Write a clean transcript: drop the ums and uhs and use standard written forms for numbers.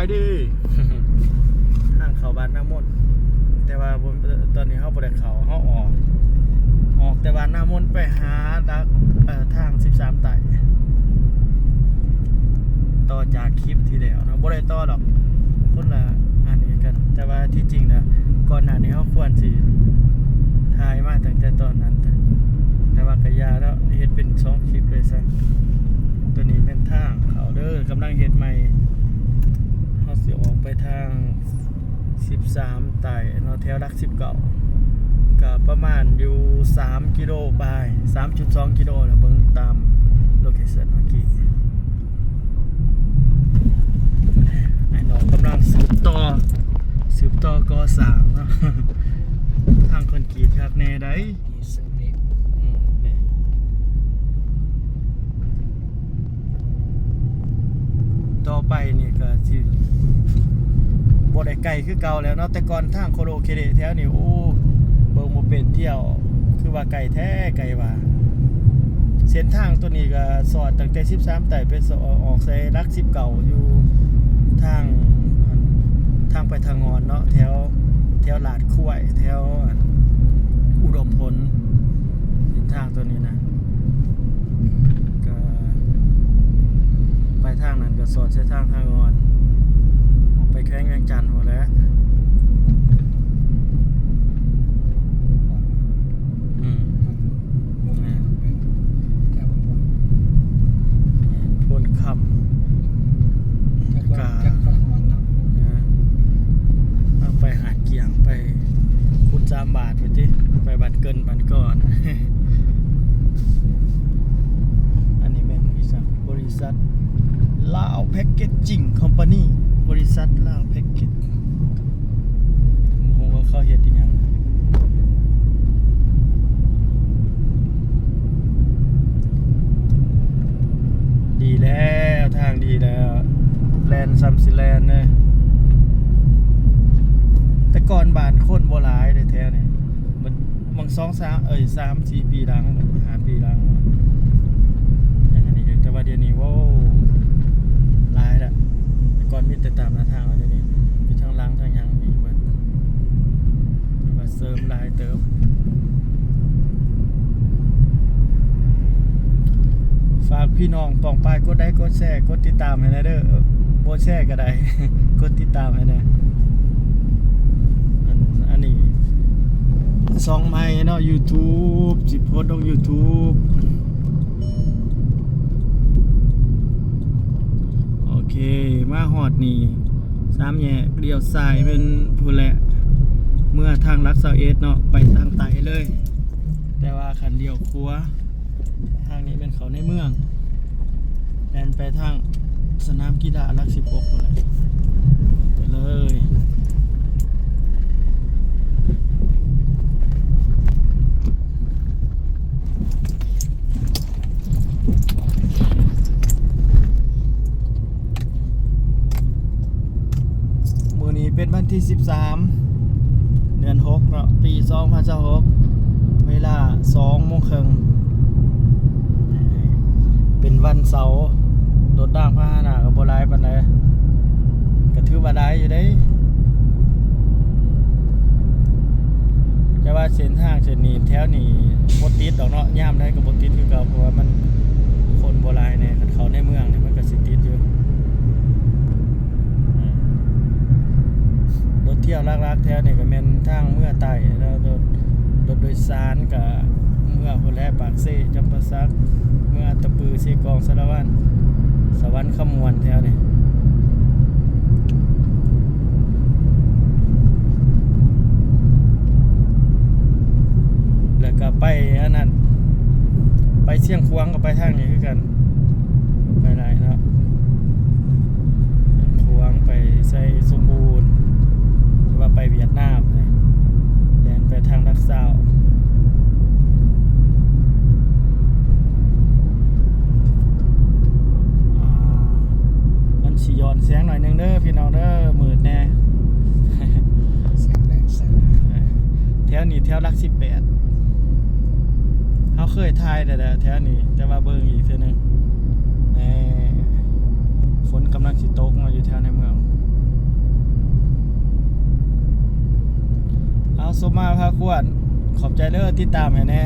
ายดี ห้างเขาบ้านน้ำมนต์แต่ว่าตอนนี้เขาบ่ได้เขาออกแต่บ้านน้ำมนต์ไปหาดักทาง13 ไต่ต่อจากคลิปที่แล้วนะบ่ได้ต่อหรอกคนละอันนี้กันแต่ว่าที่จริงนะก่อนหน้านี้เขาควรสิถ่ายมาตั้งแต่ตอนนั้นแต่ว่ากะยาแล้วเฮ็ดเป็น2 คลิปเลยซะตัวนี้เป็นทางเขาเด้อกำลังเฮ็ดใหม่เขาสิออกไปทาง13 ไต่เนาะแถวหลัก19ก็ประมาณอยู่3 กิโลไป 3.2 กิโลนะเบิ่งตามโลเคชั่นเมื่อกี้ไอ้น้องกำลังสืบต่อก่อสร้างเนาะ ทางคอนกรีตคักแน่ได้สืบเล็กนี่ต่อไปนี่ก็สิบ่ได้ไกลคือเก่าแล้วเนาะแต่ก่อนทางโคโลเคเดแถวนี้โอ้เบิ่งบ่เป็นเที่ยวคือว่าไกลแท้ไกลว่าเส้นทางตัวนี้ก็สอดตั้งแต่13 ไต่ไปออกใส่หลัก10 เก่าอยู่ทางไปทางงอนเนาะแถวลาดคุ้ยแถวอุดมพลเส้นทางตัวนี้นะก็ไปทางนั้นก็สอดใช้ทางงอนออกไปแข้งเวียงจันทน์หมดแล้วพลคำไปหาเกียงไปคุด3 บาทไปจิไปบัตรเกินบัตรก่อน อันนี้เป็นบริษัทลาวแพ็กเกจจิ้งคอมพานีบริษัทลาวแพ็กเกจโอ้โหว่าเขาเฮ็ดอีหยังดีแล้วทางดีแล้วแลนซัมซิแลนเลยแต่ก่อนบ้านคนโบราณเลยแท้เนี่ยมัน3-4 ปีหลัง5 ปีหลังอย่างนี้แต่ว่าเดี๋ยวนี้ว้าวหลายละแต่ก่อนมีแต่ตามหน้าทางเดี๋ยวนี้มีทั้งหลังทั้งยังมีเบิดว่าเสริมหลายเติมฝากพี่น้องปองปายกดไลค์กดแชร์กดติดตามให้นะเด้อบ่แชร์ก็ได้ กดติดตามให้นะอันนี้ช่องใหม่เนาะ YouTube สิโพสต์ลง YouTube โอเคมาฮอดนี่3 แยกเลี้ยวซ้ายเป็นพุ่นแหละเมื่อทางลัก21เนาะไปทางใต้เลยแต่ว่าคันเลี้ยวขวาทางนี้เป็นเขาในเมืองแล่นไปทางสนามกีฬาลัก16พุ่นแหละไปเลยเป็นวันที่13 เดือน 6เนาะปี 2026เวลา 2:30 นเป็นวันเสาร์รถด่างพาหนะก็บ่หลายปานใดก็ถือว่าได้อยู่เด้แต่ว่าเส้นทางเส้นนี้แถวนี้บ่ติดดอกเนาะยามใดก็บ่ติดคือเก่าเพราะว่ามันคนบ่หลายแน่คันเข้าในเมืองนี่มันก็สิติดอยู่เที่ยวลักๆแถวนี่ก็แม่นทางเมื่อใต้แล้วรถโดยสารก็เมื่อพุ่นแลปากเซ่จำปาสักเมื่อตะปือเซกองสารวัตรสวรรค์ขมวนแถวนี่แล้วก็ไปอันนั้นไปเชียงควางก็ไปทางนี้คือกันไปไหนเนาะควางไปใส่สมบูรณ์ว่าไปเวียดนามเลยแล่นไปทางลักซาวมันสิย้อนแสงหน่อยนึงเด้อพี่น้องเด้อมืดแน่แสงแดงแสงแถวนี้แถวลัก18เขาเคยถ่ายแต่แถวนี้แต่ว่าเบิ่งอีกเทื่อนึงฝนกำลังสิตกมาอยู่แถวในเมือง เ องสมมาพาควรขอบใจเด้อที่ตามให้แน่